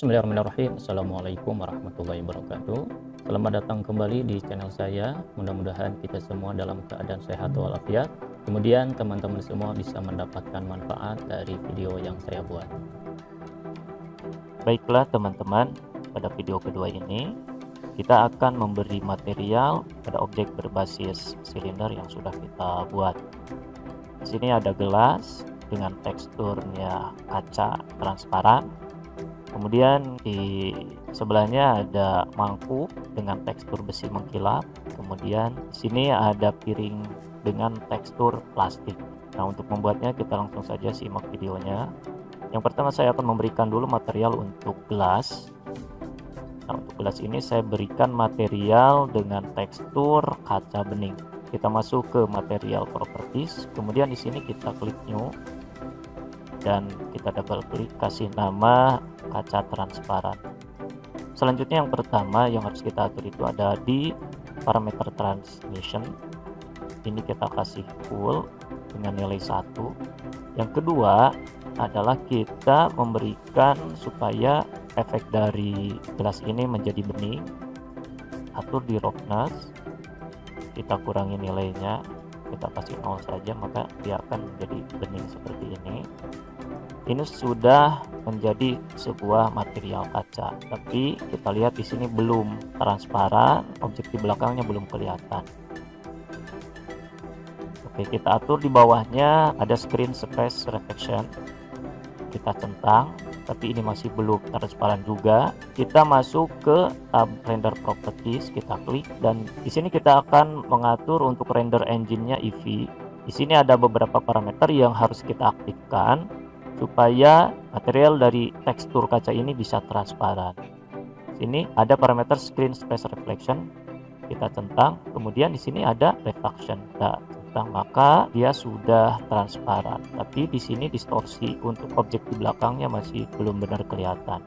Bismillahirrahmanirrahim. Assalamualaikum warahmatullahi wabarakatuh. Selamat datang kembali di channel saya. Mudah-mudahan kita semua dalam keadaan sehat walafiat. Kemudian teman-teman semua bisa mendapatkan manfaat dari video yang saya buat. Baiklah teman-teman, pada video kedua ini kita akan memberi material pada objek berbasis silinder yang sudah kita buat. Di sini ada gelas dengan teksturnya kaca transparan. Kemudian di sebelahnya ada mangkuk dengan tekstur besi mengkilap. Kemudian di sini ada piring dengan tekstur plastik. Nah, untuk membuatnya kita langsung saja simak videonya. Yang pertama saya akan memberikan dulu material untuk gelas. Nah, untuk gelas ini saya berikan material dengan tekstur kaca bening. Kita masuk ke material properties. Kemudian di sini kita klik new dan kita double klik kasih nama kaca transparan. Selanjutnya yang pertama yang harus kita atur itu ada di parameter transmission. Ini kita kasih full dengan nilai 1. Yang kedua adalah kita memberikan supaya efek dari gelas ini menjadi bening. Atur di roughness, kita kurangi nilainya, kita kasih 0 saja, maka dia akan menjadi bening seperti ini. Ini sudah menjadi sebuah material kaca, tapi kita lihat di sini belum transparan, objek di belakangnya belum kelihatan. Oke, kita atur di bawahnya ada screen space reflection, kita centang, tapi ini masih belum transparan juga. Kita masuk ke tab render properties, kita klik dan di sini kita akan mengatur untuk render engine-nya Eevee. Di sini ada beberapa parameter yang harus kita aktifkan supaya material dari tekstur kaca ini bisa transparan. Sini ada parameter screen space reflection, kita centang. Kemudian di sini ada refraction, kita centang, maka dia sudah transparan. Tapi di sini distorsi untuk objek di belakangnya masih belum benar kelihatan.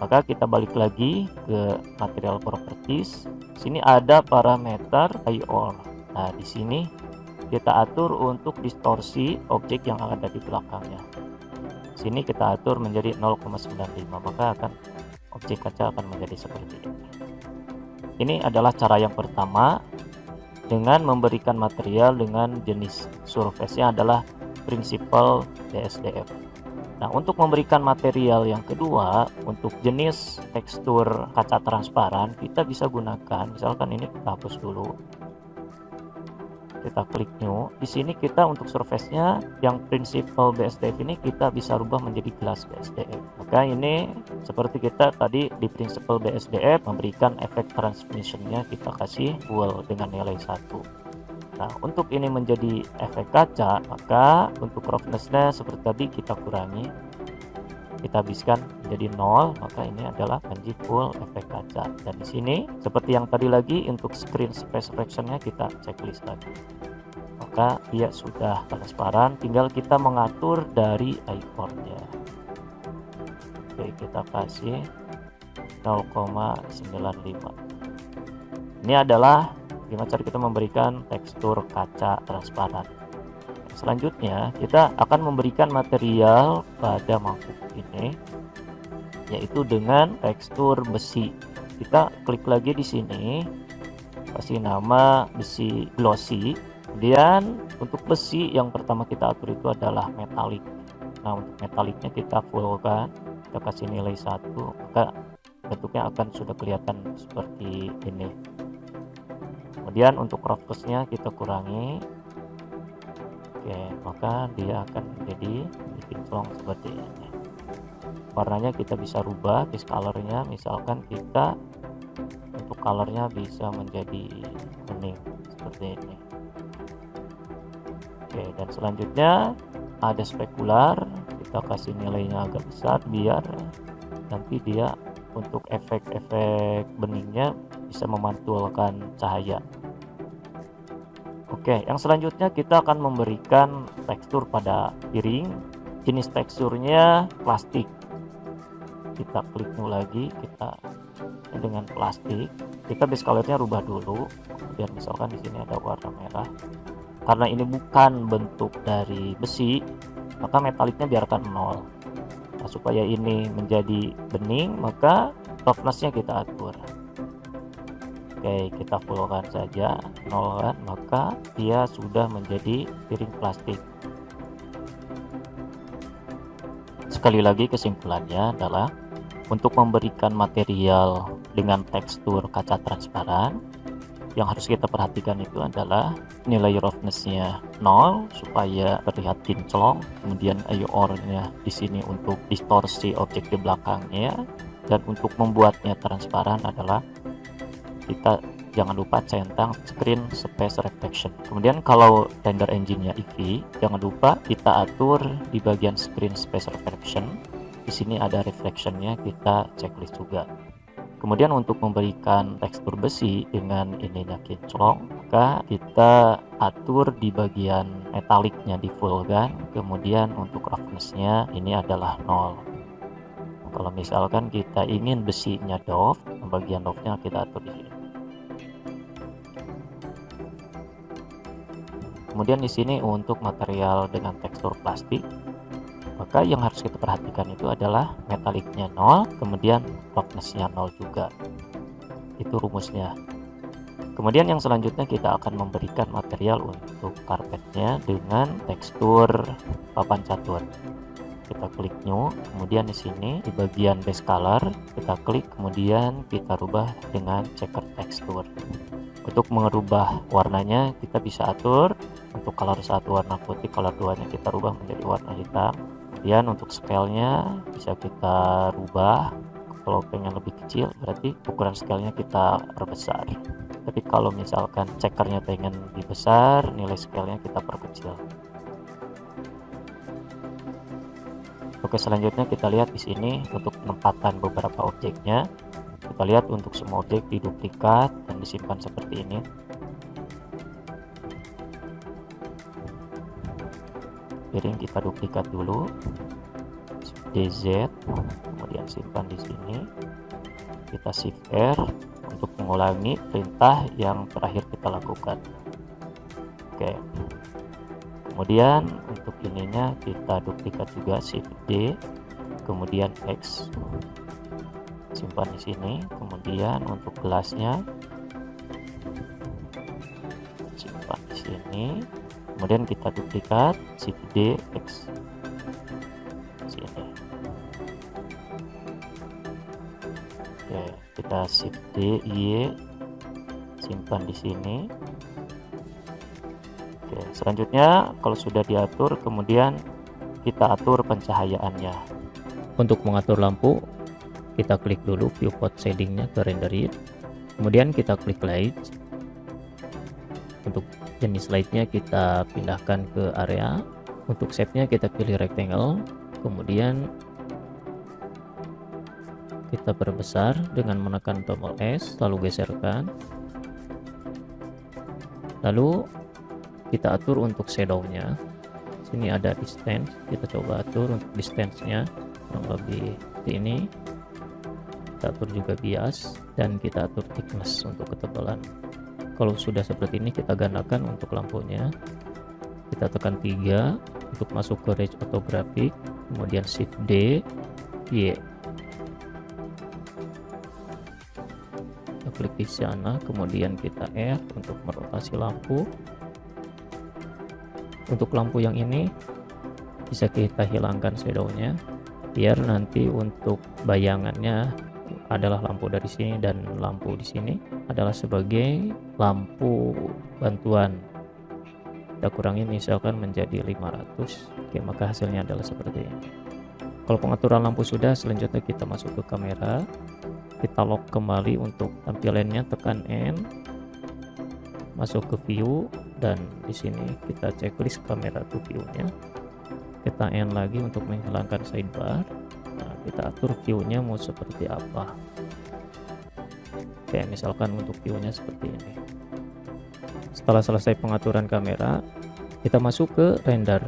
Maka kita balik lagi ke material properties. Sini ada parameter IOR. Nah, di sini kita atur untuk distorsi objek yang ada di belakangnya. Sini kita atur menjadi 0,95, maka objek kaca akan menjadi seperti ini. Ini adalah cara yang pertama dengan memberikan material dengan jenis surface-nya adalah prinsipal BSDF. Nah, untuk memberikan material yang kedua untuk jenis tekstur kaca transparan, kita bisa gunakan, misalkan ini kita hapus dulu. Kita klik new. Di sini kita untuk surface-nya yang prinsipal BSDF ini kita bisa rubah menjadi glass BSDF. Maka ini seperti kita tadi di prinsipal BSDF memberikan efek transmission-nya kita kasih full dengan nilai 1. Nah, untuk ini menjadi efek kaca, maka untuk roughness-nya seperti tadi kita kurangi. Kita habiskan menjadi 0, maka ini adalah menjadi full efek kaca. Dan di sini seperti yang tadi lagi untuk screen space reflection-nya kita checklist lagi. Maka dia sudah transparan, tinggal kita mengatur dari IOR-nya. Oke, kita kasih 0,95. Ini adalah gimana cara kita memberikan tekstur kaca transparan. Selanjutnya kita akan memberikan material pada mangkuk ini, yaitu dengan tekstur besi. Kita klik lagi di sini, kasih nama besi glossy. Kemudian untuk besi yang pertama kita atur itu adalah metalik. Nah, untuk metaliknya kita fullkan, kita kasih nilai 1, maka bentuknya akan sudah kelihatan seperti ini. Kemudian untuk roughness-nya kita kurangi. Oke, maka dia akan menjadi kinclong seperti ini. Warnanya kita bisa rubah, base color-nya misalkan kita untuk color-nya bisa menjadi kuning seperti ini. Oke, dan selanjutnya ada spekular, kita kasih nilainya agak besar biar nanti dia untuk efek-efek beningnya bisa memantulkan cahaya. Oke, yang selanjutnya kita akan memberikan tekstur pada piring. Jenis teksturnya plastik. Kita klik new lagi, kita dengan plastik. Kita base color-nya rubah dulu. Kemudian misalkan di sini ada warna merah. Karena ini bukan bentuk dari besi, maka metaliknya biarkan 0. Nah, supaya ini menjadi bening, maka roughness-nya kita atur. Oke, kita fullkan saja, nolkan, maka dia sudah menjadi piring plastik. Sekali lagi kesimpulannya adalah untuk memberikan material dengan tekstur kaca transparan, yang harus kita perhatikan itu adalah nilai roughness-nya 0 supaya terlihat kinclong, kemudian IOR-nya di sini untuk distorsi objek di belakangnya, dan untuk membuatnya transparan adalah kita jangan lupa centang screen space reflection. Kemudian kalau render engine-nya EEVEE, jangan lupa kita atur di bagian screen space reflection. Di sini ada reflection-nya, kita checklist juga. Kemudian untuk memberikan tekstur besi dengan ininya kinclong, maka kita atur di bagian metaliknya di fullkan. Kemudian untuk roughness-nya ini adalah 0. Kalau misalkan kita ingin besinya doff, bagian doff-nya kita atur di sini. Kemudian di sini untuk material dengan tekstur plastik, maka yang harus kita perhatikan itu adalah metaliknya 0, kemudian roughness-nya 0 juga. Itu rumusnya. Kemudian yang selanjutnya kita akan memberikan material untuk karpetnya dengan tekstur papan catur. Kita klik new, kemudian di sini di bagian base color kita klik, kemudian kita rubah dengan checker tekstur. Untuk merubah warnanya kita bisa atur, untuk color 1 warna putih, color 2 nya kita rubah menjadi warna hitam. Kemudian untuk scale-nya bisa kita rubah, kalau pengen lebih kecil berarti ukuran scale-nya kita perbesar. Tapi kalau misalkan checkernya pengen lebih besar, nilai scale-nya kita perkecil. Oke, selanjutnya kita lihat di sini untuk penempatan beberapa objeknya. Kita lihat untuk semua objek diduplikat dan disimpan seperti ini. Piring kita duplikat dulu, DZ, kemudian simpan di sini. Kita shift R untuk mengulangi perintah yang terakhir kita lakukan. Oke. Kemudian untuk ininya kita duplikat juga, shift D, kemudian X. Simpan di sini. Kemudian untuk gelasnya simpan di sini. Kemudian kita duplikat, shift D, X sini. Oke, kita shift D, Y, simpan di sini. Oke, selanjutnya kalau sudah diatur, kemudian kita atur pencahayaannya. Untuk mengatur lampu, kita klik dulu viewport shadingnya ke render it, kemudian kita klik light. Untuk jenis lightnya kita pindahkan ke area. Untuk shape-nya kita pilih rectangle, kemudian kita perbesar dengan menekan tombol S, lalu geserkan, lalu kita atur untuk shadow-nya. Sini ada distance, kita coba atur untuk distance-nya kurang lebih seperti ini. Kita atur juga bias, dan kita atur thickness untuk ketebalan. Kalau sudah seperti ini kita gandakan untuk lampunya. Kita tekan 3 untuk masuk ke range orthographic, kemudian shift D, Y. Kita klik di sana, kemudian kita R untuk merotasi lampu. Untuk lampu yang ini bisa kita hilangkan shadow-nya, biar nanti untuk bayangannya adalah lampu dari sini dan lampu di sini adalah sebagai lampu bantuan. Kita kurangi misalkan menjadi 500. Oke, maka hasilnya adalah seperti ini. Kalau pengaturan lampu sudah, selanjutnya kita masuk ke kamera. Kita lock kembali untuk tampilannya, tekan N, masuk ke view, dan di sini kita checklist kamera to view-nya. Kita N lagi untuk menghilangkan sidebar. Nah, kita atur view-nya mau seperti apa. Oke, misalkan untuk view-nya seperti ini. Setelah selesai pengaturan kamera, kita masuk ke render.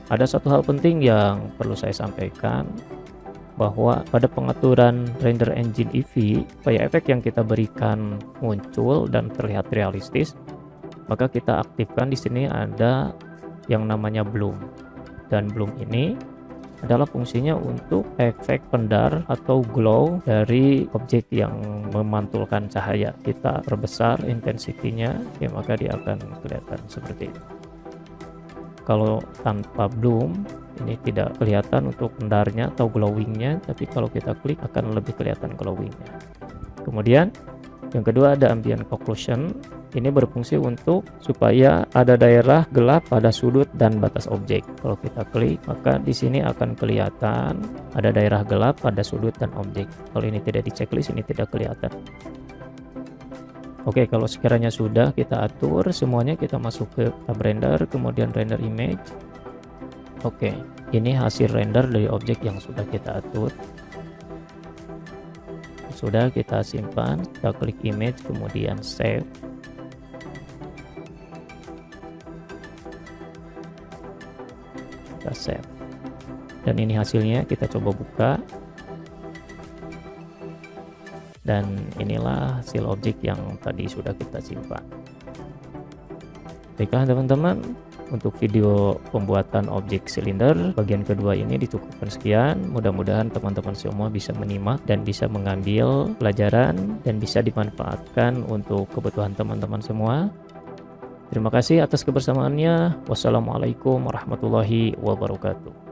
Ada satu hal penting yang perlu saya sampaikan, bahwa pada pengaturan render engine EEVEE, supaya efek yang kita berikan muncul dan terlihat realistis, maka kita aktifkan di sini ada yang namanya bloom. Dan bloom ini adalah fungsinya untuk efek pendar atau glow dari objek yang memantulkan cahaya. Kita perbesar intensitinya, ya maka dia akan kelihatan seperti itu. Kalau tanpa bloom, ini tidak kelihatan untuk pendarnya atau glowingnya, tapi kalau kita klik akan lebih kelihatan glowingnya. Kemudian yang kedua ada ambient occlusion. Ini berfungsi untuk supaya ada daerah gelap pada sudut dan batas objek. Kalau kita klik, maka di sini akan kelihatan ada daerah gelap pada sudut dan objek. Kalau ini tidak di checklist, ini tidak kelihatan. Oke, kalau sekiranya sudah kita atur semuanya, kita masuk ke tab render, kemudian render image. Oke, ini hasil render dari objek yang sudah kita atur. Sudah kita simpan, kita klik image, kemudian save. Kita save. Dan ini hasilnya, kita coba buka. Dan inilah hasil objek yang tadi sudah kita simpan. Baiklah teman-teman, untuk video pembuatan objek silinder bagian kedua ini dicukupkan sekian. Mudah-mudahan teman-teman semua bisa menyimak dan bisa mengambil pelajaran dan bisa dimanfaatkan untuk kebutuhan teman-teman semua. Terima kasih atas kebersamaannya. Wassalamualaikum warahmatullahi wabarakatuh.